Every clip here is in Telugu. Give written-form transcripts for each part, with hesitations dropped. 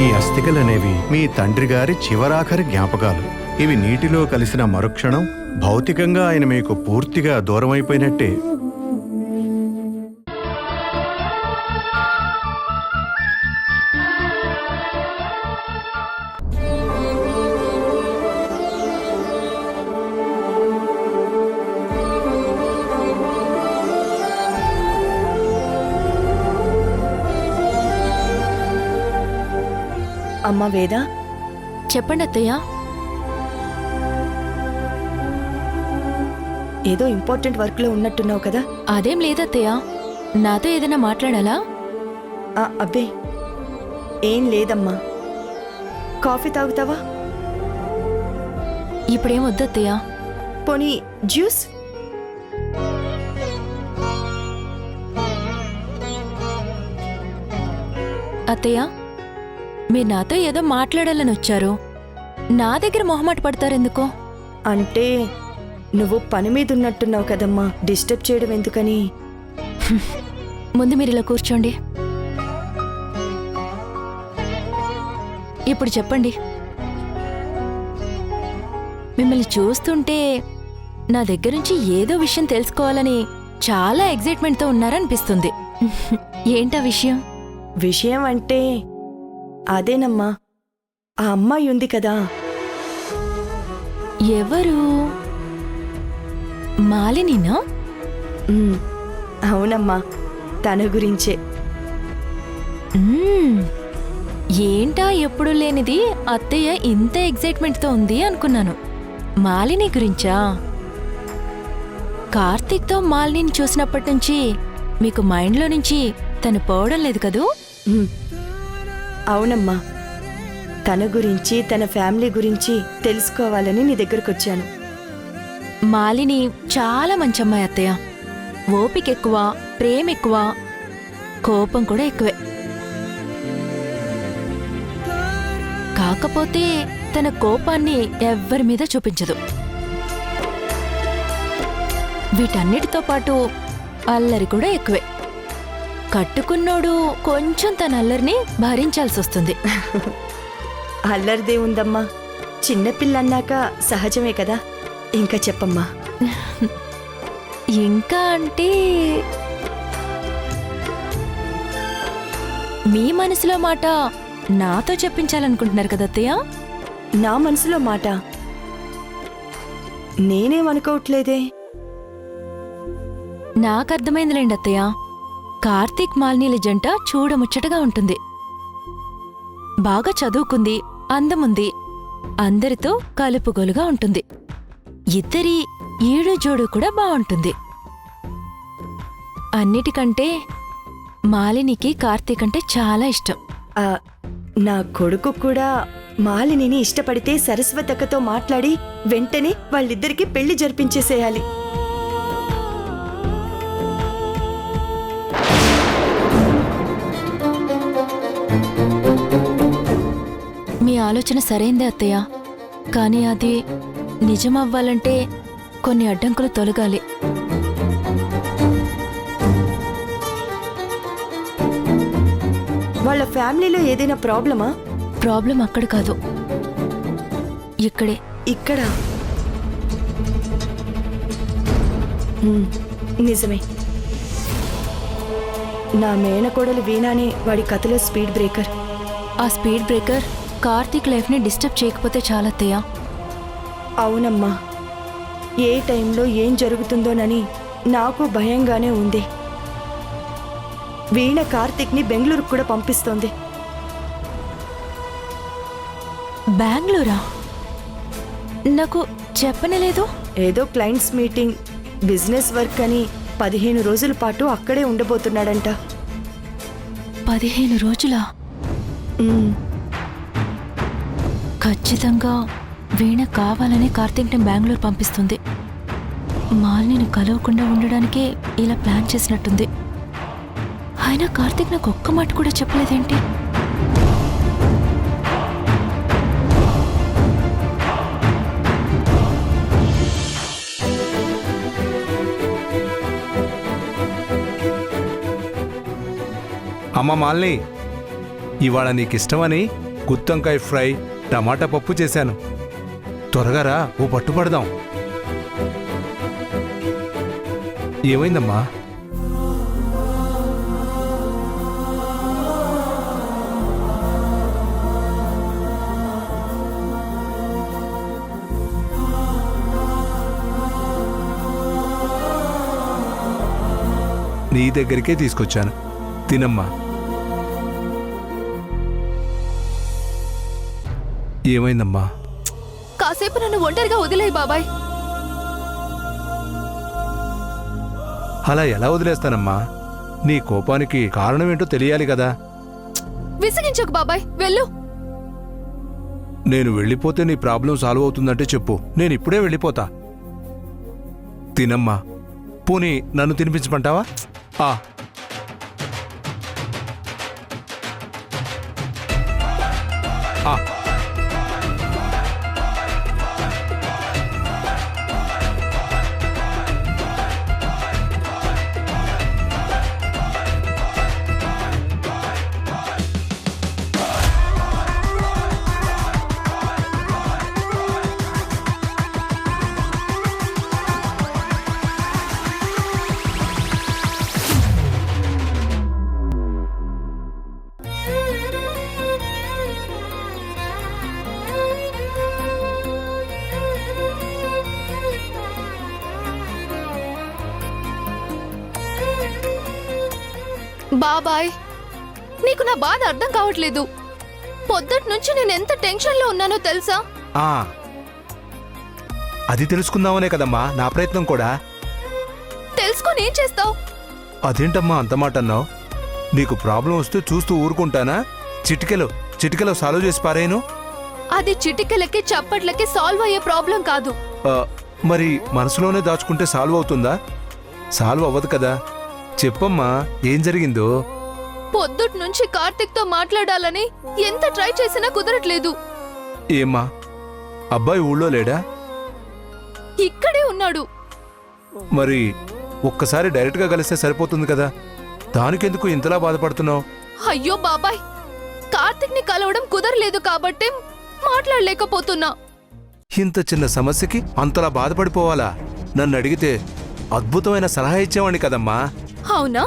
ఈ అస్థికలనేవి మీ తండ్రి గారి చివరాఖరి జ్ఞాపకాలు. ఇవి నీటిలో కలిసిన మరుక్షణం భౌతికంగా ఆయన మీకు పూర్తిగా దూరమైపోయినట్టే. అమ్మా వేద, చెప్పండి అత్తయ్య. ఏదో ఇంపార్టెంట్ వర్క్ లో ఉన్నట్టున్నావు కదా? అదేం లేదత్తయ్య, నాతో ఏదైనా మాట్లాడాలా? అబ్బే ఏం లేదమ్మా. కాఫీ తాగుతావా? ఇప్పుడేం వద్దత్తయ్య. పోనీ జ్యూస్? అత్తయ్య, మీరు నాతో ఏదో మాట్లాడాలని వచ్చారు. నా దగ్గర మొహమాట పడతారెందుకో? అంటే నువ్వు పని మీద ఉన్నట్టున్నావు కదమ్మా, డిస్టర్బ్ చేయడం ఎందుకని. ముందు మీరు ఇలా కూర్చోండి. ఇప్పుడు చెప్పండి. మిమ్మల్ని చూస్తుంటే నా దగ్గర నుంచి ఏదో విషయం తెలుసుకోవాలని చాలా ఎగ్జైట్మెంట్తో ఉన్నారనిపిస్తుంది. ఏంటా విషయం? విషయం అంటే అదేనమ్మా, ఆ అమ్మాయి ఉంది కదా. ఎవరు? మాలినినా? అవునమ్మా, తన గురించే. ఏంటా ఎప్పుడు లేనిది అత్తయ్య ఇంత ఎగ్జైట్మెంట్తో ఉంది అనుకున్నాను. మాలిని గురించా? కార్తీక్తో మాలినిని చూసినప్పటి నుంచి మీకు మైండ్లో నుంచి తను పోవడం లేదు కదూ? అవునమ్మా, తన గురించి తన ఫ్యామిలీ గురించి తెలుసుకోవాలని నీ దగ్గరకు వచ్చాను. మాలిని చాలా మంచి అమ్మాయి అత్తయ్య. ఓపిక ఎక్కువ, ప్రేమ ఎక్కువ, కోపం కూడా ఎక్కువే. కాకపోతే తన కోపాన్ని ఎవ్వరి మీద చూపించదు. వీటన్నిటితో పాటు అల్లరి కూడా ఎక్కువే. కట్టుకున్నోడు కొంచెం తన అల్లరిని భరించాల్సి వస్తుంది. అల్లరిదే ఉందమ్మా, చిన్నపిల్లన్నాక సహజమే కదా. ఇంకా చెప్పమ్మా. ఇంకా అంటే మీ మనసులో మాట నాతో చెప్పించాలనుకుంటున్నారు కదా అత్తయ్య? నా మనసులో మాట నేనేమనుకోవట్లేదే. నాకర్థమైందిలేండి అత్తయ్య. కార్తీక్ మాలినీల జంట చూడముచ్చటగా ఉంటుంది. బాగా చదువుకుంది, అందముంది, అందరితో కలుపుగోలుగా ఉంటుంది. ఇద్దరి ఈడు జోడు కూడా బావుంటుంది. అన్నిటికంటే మాలినికి కార్తీక్ అంటే చాలా ఇష్టం. నా కొడుకు కూడా మాలినిని ఇష్టపడితే సరస్వతక్కతో మాట్లాడి వెంటనే వాళ్ళిద్దరికీ పెళ్లి జరిపించేసేయాలి. మీ ఆలోచన సరైందే అత్తయ్య. కానీ అది నిజమవ్వాలంటే కొన్ని అడ్డంకులు తొలగాలి. వాళ్ళ ఫ్యామిలీలో ఏదైనా ప్రాబ్లమా? ప్రాబ్లం అక్కడ కాదు, ఇక్కడే. ఇక్కడ నిజమే. నా మేనకోడలు వీణానే వాడి కథలో స్పీడ్ బ్రేకర్. ఆ స్పీడ్ బ్రేకర్ కార్తీక్ లైఫ్ని డిస్టర్బ్ చేయకపోతే చాలత్తయ్య. అవునమ్మా, ఏ టైంలో ఏం జరుగుతుందోనని నాకు భయంగానే ఉంది. వీణ కార్తీక్ని బెంగళూరుకు కూడా పంపిస్తోంది. బెంగళూరా? నాకు చెప్పనేలేదు. ఏదో క్లయింట్స్ మీటింగ్, బిజినెస్ వర్క్ అని 15 రోజుల పాటు అక్కడే ఉండబోతున్నాడంట. 15 రోజులా? ఖచ్చితంగా వీణ కావాలనే కార్తీక్ని బెంగళూరు పంపిస్తుంది. మాలిని కలవకుండా ఉండడానికే ఇలా ప్లాన్ చేసినట్టుంది. అయినా కార్తీక్ నాకు ఒక్క మాట కూడా చెప్పలేదేంటి? అమ్మ మాలిని, ఇవాళ నీకిష్టమని గుత్తొంకాయ ఫ్రై టమాటా పప్పు చేశాను. త్వరగా రా, ఓ పట్టుపడదాం. ఏమైందమ్మా? నీ దగ్గరికే తీసుకొచ్చాను, తినమ్మా. ఏమైందమ్మా? కాసేపు నన్ను ఒంటరిగా వదిలేయి బాబాయ్. అలా ఎలా వదిలేస్తానమ్మా? నీ కోపానికి కారణమేంటో తెలియాలి కదా. విసిగించకు బాబాయ్, వెళ్ళు. నేను వెళ్ళిపోతే నీ ప్రాబ్లం సాల్వ్ అవుతుందంటే చెప్పు, నేను ఇప్పుడే వెళ్ళిపోతా. తినమ్మా. పోనీ నన్ను తినిపించమంటావా? ఆ ఆ బాబాయ్, నీకు నా బాధ అర్థం కావట్లేదు. పొద్దుటి నుంచి నేను ఎంత టెన్షన్లో ఉన్నానో తెలుసా? ఆ అది తెలుసుకుందామనే కదమ్మా నా ప్రయత్నం కూడా. తెలుసుకొని ఏం చేస్తావు? అదేంటమ్మా అంత మాట అన్నావు? నీకు ప్రాబ్లం వస్తే చూస్తూ ఊరుకుంటానా? చిటికెలో సాల్వ్ చేసి పారేను. అది చిటికెలకి చప్పట్లకి సాల్వ్ అయ్యే ప్రాబ్లం కాదు. మరి మనసులోనే దాచుకుంటే సాల్వ్ అవుతుందా? సాల్వ్ అవ్వదు కదా. చెప్పమ్మా, ఏం జరిగిందో? పొద్దుటి నుంచి కార్తిక్ తో మాట్లాడాలని ఎంత ట్రై చేసినా కుదరట్లేదు. ఏమ్మా, అబ్బాయి ఊళ్ళో లేడా? ఇక్కడే ఉన్నాడు. మరి ఒక్కసారి డైరెక్ట్గా కలిస్తే సరిపోతుంది కదా, దానికెందుకు ఇంతలా బాధపడుతున్నావు? అయ్యో బాబాయ్, కార్తిక్ ని కలవడం కుదరలేదు కాబట్టి మాట్లాడలేకపోతున్నా. ఇంత చిన్న సమస్యకి అంతలా బాధపడిపోవాలా? నన్ను అడిగితే అద్భుతమైన సలహా ఇచ్చేవాణ్ణి కదమ్మా. అవునా?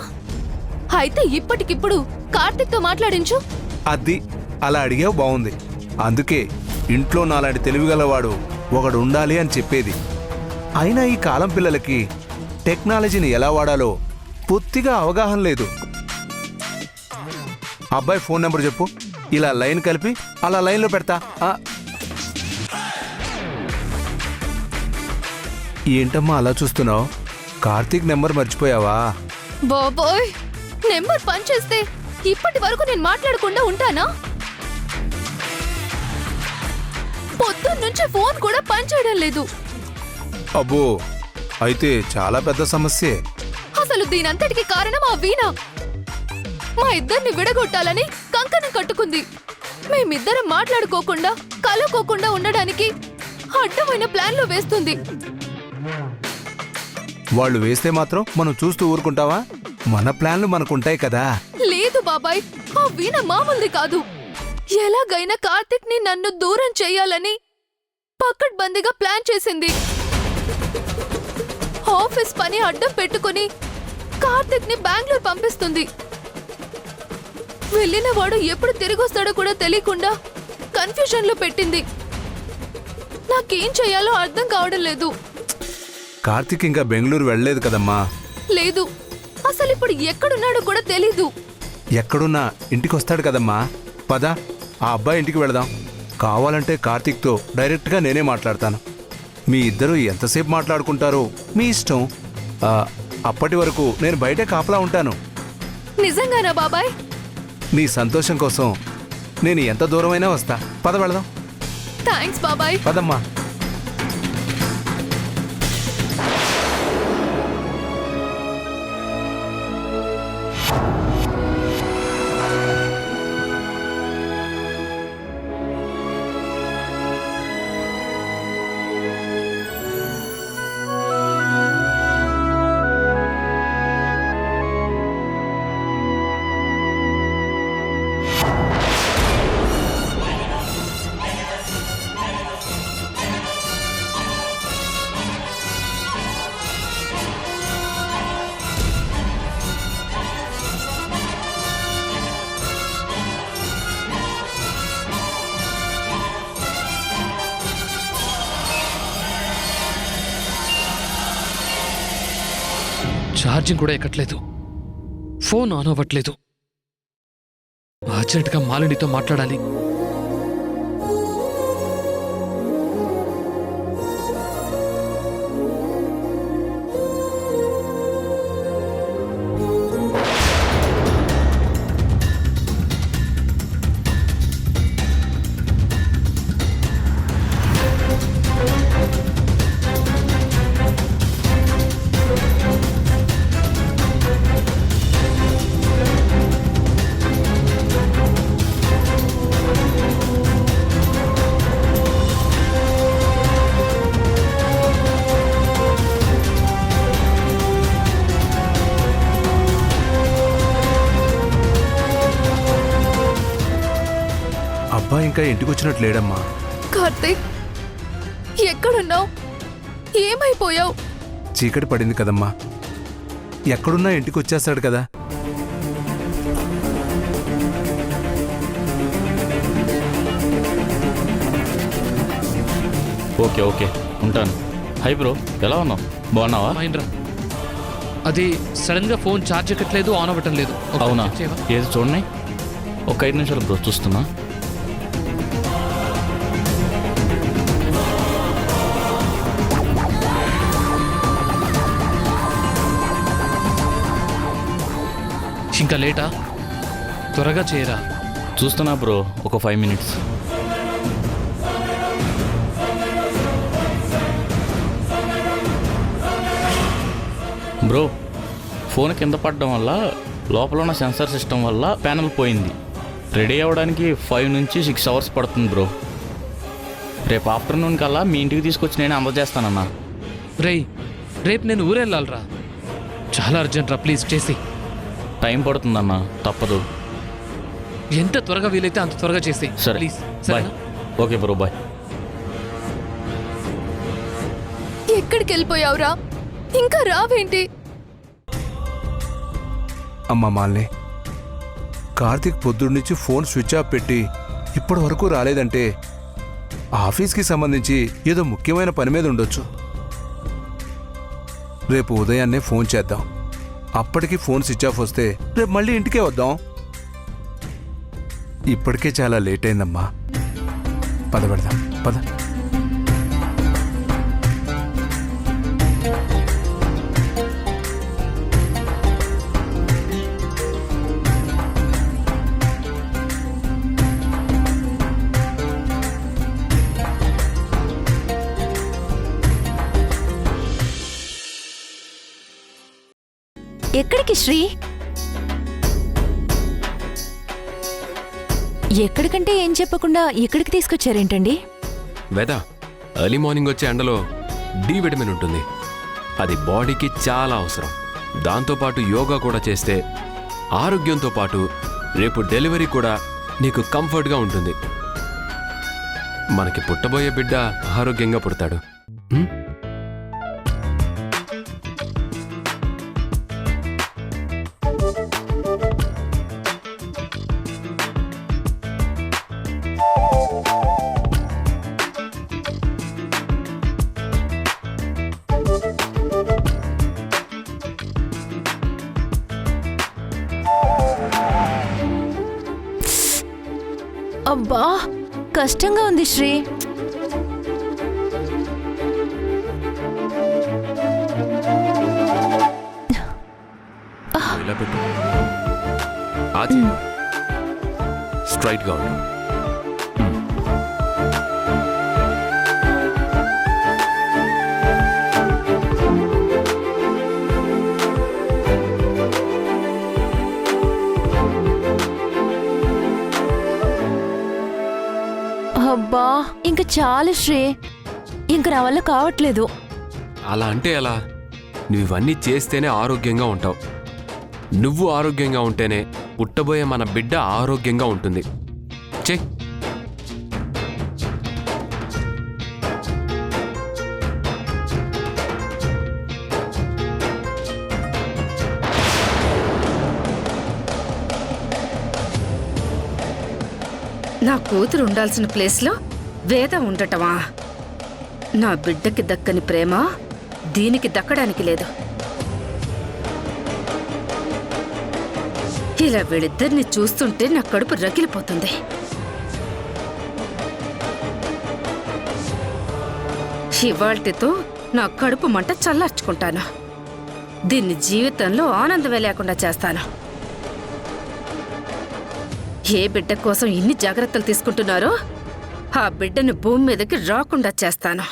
అయితే ఇప్పటికిప్పుడు కార్తిక్ తో మాట్లాడించు. అది అలా అడిగావు, బావుంది. అందుకే ఇంట్లో నాలాంటి తెలివిగలవాడు ఒకడు ఉండాలి అని చెప్పేది. అయినా ఈ కాలం పిల్లలకి టెక్నాలజీని ఎలా వాడాలో పూర్తిగా అవగాహన లేదు. అబ్బాయి ఫోన్ నెంబర్ చెప్పు, ఇలా లైన్ కలిపి అలా లైన్లో పెడతా. ఏంటమ్మా అలా చూస్తున్నావు? కార్తీక్ నెంబర్ మర్చిపోయావా? బాబోయ్, నెంబర్ పనిచేస్తే ఇప్పటి వరకు నేను మాట్లాడకుండా ఉంటానా? పొద్దున్నుంచి ఫోన్ కూడా పనిచేయడం లేదు. అబ్బో, అయితే చాలా పెద్ద సమస్యే. అసలు దీనంతటికి కారణం ఆ వీణ. మా ఇద్దరిని విడగొట్టాలని కంకణం కట్టుకుంది. మేమిద్దరం మాట్లాడుకోకుండా కలుకోకుండా ఉండడానికి అడ్డమైన ప్లాన్లు వేస్తుంది. వాళ్ళు వేస్తే మాత్రం మనం చూస్తూ ఊరుకుంటావా? మన ప్లాన్లు మనకుంటాయి కదా. లేదు బాబాయ్, ఆ వీణ మామూలుది కాదు. ఎలాగైనా కార్తిక్ ని నన్ను దూరం చెయ్యాలని పకడ్బందీగా ప్లాన్ చేసింది. ఆఫీస్ పని అడ్డం పెట్టుకుని కార్తిక్ ని బెంగళూరు పంపిస్తుంది. వెళ్ళిన వాడు ఎప్పుడు తిరిగొస్తాడో కూడా తెలియకుండా కన్ఫ్యూజన్ లో పెట్టింది. నాకేం చెయ్యాలో అర్థం కావడం లేదు. కార్తీక్ ఇంకా బెంగళూరు వెళ్ళలేదు కదమ్మా. లేదు, అసలు ఇప్పుడు ఎక్కడున్నాడో కూడా తెలీదు. ఎక్కడున్నా ఇంటికి వస్తాడు కదమ్మా. పద, ఆ అబ్బాయి ఇంటికి వెళదాం. కావాలంటే కార్తీక్తో డైరెక్ట్గా నేనే మాట్లాడతాను. మీ ఇద్దరు ఎంతసేపు మాట్లాడుకుంటారో మీ ఇష్టం. అప్పటి వరకు నేను బయటే కాపలా ఉంటాను. నిజంగానా బాబాయ్? నీ సంతోషం కోసం నేను ఎంత దూరమైనా వస్తా. పద వెళదాం. థ్యాంక్స్ బాబాయ్. పదమ్మా. ఛార్జింగ్ కూడా ఎక్కట్లేదు, ఫోన్ ఆన్ అవ్వట్లేదు. అర్జెంట్గా మాలినితో మాట్లాడాలి. అబ్బాయి ఇంకా ఇంటికి వచ్చినట్టు లేడమ్మా. కార్తీక్, ఎక్కడున్నావు? ఏమైపోయావు? చీకటి పడింది కదమ్మా, ఎక్కడున్నా ఇంటికి వచ్చేస్తాడు కదా. ఓకే ఓకే ఉంటాను. హై బ్రో, ఎలా ఉన్నావు? బాగున్నావా? మహేంద్ర, అది సడన్ గా ఫోన్ ఛార్జ్ ఎక్కట్లేదు, ఆన్ అవ్వటం లేదు. ఒకసారి అవునా? చెక్ చేయవా? ఏది చూడండి. ఒక 5 నిమిషాలు బ్రో, చూస్తున్నా. ఇంకా లేటా? త్వరగా చేయరా. చూస్తున్నా బ్రో, ఒక 5 మినిట్స్. బ్రో, ఫోన్ కింద పడడం వల్ల లోపల ఉన్న సెన్సార్ సిస్టమ్ వల్ల ప్యానెల్ పోయింది. రెడీ అవ్వడానికి 5 నుంచి 6 అవర్స్ పడుతుంది బ్రో. రేపు ఆఫ్టర్నూన్ కల్లా మీ ఇంటికి తీసుకొచ్చి నేను అందజేస్తానన్నా. రేపు నేను ఊరెళ్ళాలరా, చాలా అర్జెంట్ రా, ప్లీజ్ చేసి. టైం పడుతుందన్నా, తప్పదు. ఎంత త్వరగా వీలైతే అంత త్వరగా చేసి సరే, please. Bye. Okay bro, bye. ఎక్కడికి వెళ్ళిపోయావురా? ఇంకా రావేంటి? అమ్మ మాలిని, కార్తీక్ పొద్దున్న నుంచి ఫోన్ స్విచ్ ఆఫ్ పెట్టి ఇప్పటి వరకు రాలేదంటే ఆఫీస్కి సంబంధించి ఏదో ముఖ్యమైన పని మీద ఉండొచ్చు. రేపు ఉదయాన్నే ఫోన్ చేద్దాం. అప్పటికి ఫోన్ స్విచ్ ఆఫ్ వస్తే రేపు మళ్ళీ ఇంటికే వద్దాం. ఇప్పటికే చాలా లేట్ అయిందమ్మా. పద పెడదాం, పద. ఎక్కడికి శ్రీ? ఎక్కడికంటే ఏం చెప్పకుండా ఎక్కడికి తీసుకొచ్చారేంటండి? వేద, ఎర్లీ మార్నింగ్ వచ్చే ఎండలో డి విటమిన్ ఉంటుంది, అది బాడీకి చాలా అవసరం. దాంతోపాటు యోగా కూడా చేస్తే ఆరోగ్యంతో పాటు రేపు డెలివరీ కూడా నీకు కంఫర్ట్గా ఉంటుంది. మనకి పుట్టబోయే బిడ్డ ఆరోగ్యంగా పుడతాడు. అబ్బా, కష్టంగా ఉంది శ్రీ. ఇలా పెట్టు, స్ట్రైట్గా ఉండు. అబ్బా, ఇంక చాలు శ్రీ, ఇంక నా వల్ల కావట్లేదు. అలా అంటే ఎలా? నువ్వు ఇవన్నీ చేస్తేనే ఆరోగ్యంగా ఉంటావు. నువ్వు ఆరోగ్యంగా ఉంటేనే పుట్టబోయే మన బిడ్డ ఆరోగ్యంగా ఉంటుంది. చెయ్. నా కూతురు ఉండాల్సిన ప్లేస్లో వేద ఉండటమా? నా బిడ్డకి దక్కని ప్రేమ దీనికి దక్కడానికి లేదు. ఇలా వీళ్ళిద్దరిని చూస్తుంటే నా కడుపు రగిలిపోతుంది. ఇవాళ్టితో నా కడుపు మంట చల్లార్చుకుంటాను. దీన్ని జీవితంలో ఆనందమే లేకుండా చేస్తాను. ఏ బిడ్డ కోసం ఇన్ని జాగ్రత్తలు తీసుకుంటున్నారో ఆ బిడ్డను భూమి మీదకి రాకుండా చేస్తాను.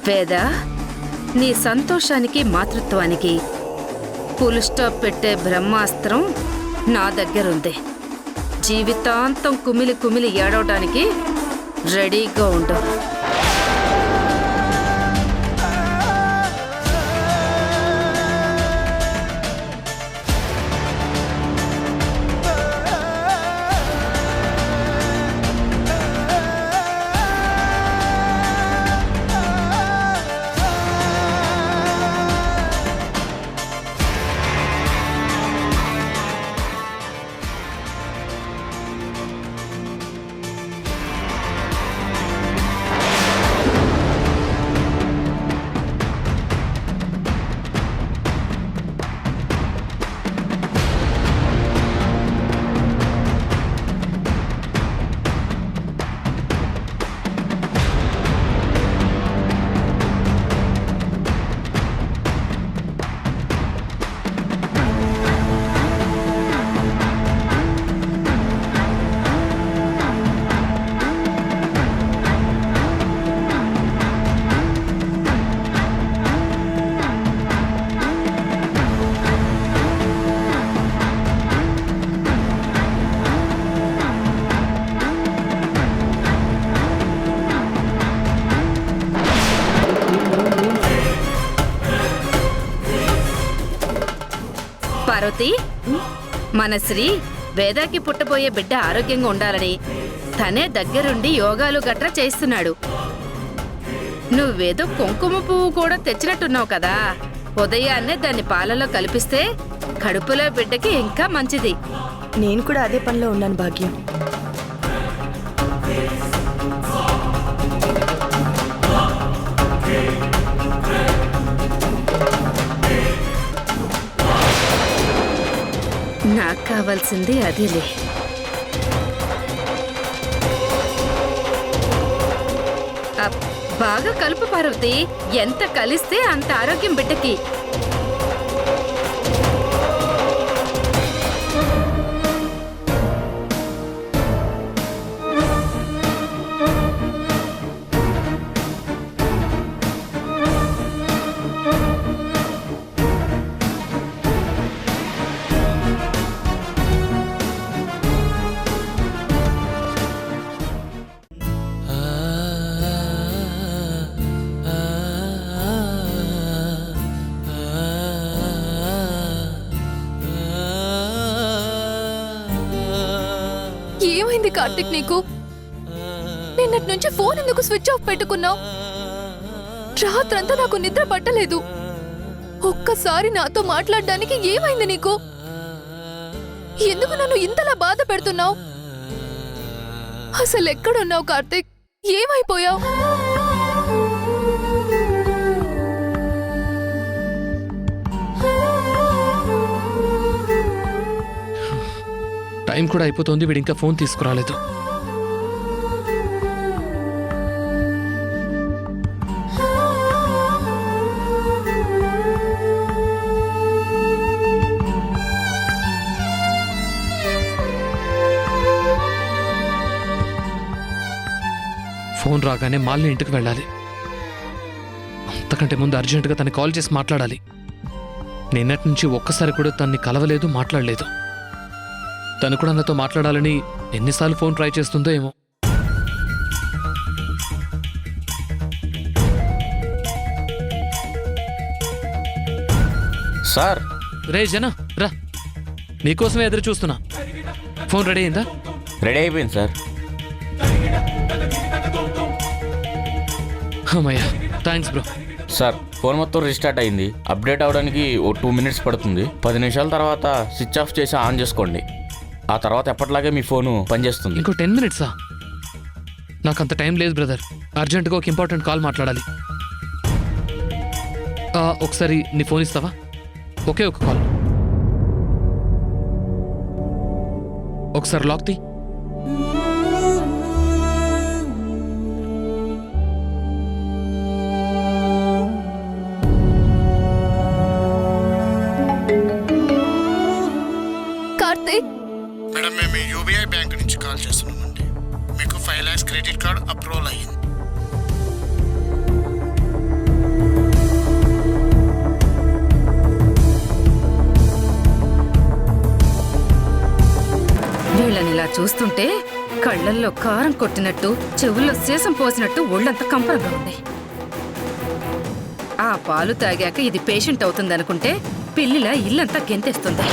వేద, నీ సంతోషానికి మాతృత్వానికి ఫుల్ స్టాప్ పెట్టే బ్రహ్మాస్త్రం నా దగ్గరుంది. జీవితాంతం కుమిలి కుమిలి ఏడవడానికి రెడీగా ఉండు. పార్వతి, మన శ్రీ వేదాకి పుట్టబోయే బిడ్డ ఆరోగ్యంగా ఉండాలని తనే దగ్గరుండి యోగాలు గట్రా చేస్తున్నాడు. నువ్వేదో కుంకుమ పువ్వు కూడా తెచ్చినట్టున్నావు కదా. ఉదయాన్నే దాన్ని పాలలో కలిపిస్తే కడుపులో బిడ్డకి ఇంకా మంచిది. నేను కూడా అదే పనిలో ఉన్నాను భాగ్యం. నాకు కావాల్సింది అదిలే. బాగా కలుపు పార్వతి. ఎంత కలిస్తే అంత ఆరోగ్యం బిడ్డకి. ఏమైంది కార్తిక్ నీకు? నిన్నటి నుంచి ఫోన్ ఎందుకు స్విచ్ ఆఫ్ పెట్టుకున్నావు? రాత్రంతా నాకు నిద్ర పట్టలేదు. ఒక్కసారి నాతో మాట్లాడడానికి ఏమైంది నీకు? ఎందుకు నన్ను ఇంతలా బాధ పెడుతున్నావు? అసలు ఎక్కడున్నావు కార్తిక్? ఏమైపోయావు? టైం కూడా అయిపోతుంది, వీడు ఇంకా ఫోన్ తీసుకురాలేదు. ఫోన్ రాగానే మాలిని ఇంటికి వెళ్ళాలి. అంతకంటే ముందు అర్జెంటుగా తనని కాల్ చేసి మాట్లాడాలి. నిన్నటి నుంచి ఒక్కసారి కూడా తన్ని కలవలేదు, మాట్లాడలేదు. తను కూడా నాతో మాట్లాడాలని ఎన్నిసార్లు ఫోన్ ట్రై చేస్తుందో ఏమో. సార్, రే జన రా, నీకోసమే ఎదురు చూస్తున్నా. ఫోన్ రెడీ అయిందా? రెడీ అయిపోయింది సార్. అమ్మయ్యా, థ్యాంక్స్ బ్రో. సార్ ఫోన్ మొత్తం రీస్టార్ట్ అయింది. అప్డేట్ అవ్వడానికి ఓ 2 minutes పడుతుంది. 10 నిమిషాల తర్వాత స్విచ్ ఆఫ్ చేసి ఆన్ చేసుకోండి. ఆ తర్వాత ఎప్పటిలాగే మీ ఫోను పనిచేస్తుంది. ఇంకో 10 minutes నాకు అంత టైం లేదు బ్రదర్. అర్జెంటుగా ఒక ఇంపార్టెంట్ కాల్ మాట్లాడాలి. ఒకసారి నీ ఫోన్ ఇస్తావా? ఒకే ఒక కాల్. ఒకసారి లాక్ తీ. కార్తీక్, మేడం, మేము యూబీఐ బ్యాంక్ నుంచి కాల్ చేస్తున్నామండి. మీకు 5 lakhs క్రెడిట్ కార్డ్ అప్రూవల్ అయ్యింది. వీళ్ళని ఇలా చూస్తుంటే కళ్ళల్లో కారం కొట్టినట్టు, చెవుల్లో సీసం పోసినట్టు ఒళ్ళంతా కంపరంగా ఉంది. ఆ పాలు తాగాక ఇది పేషెంట్ అవుతుందనుకుంటే పిల్లిలా ఇల్లంతా గెంతేస్తుంది.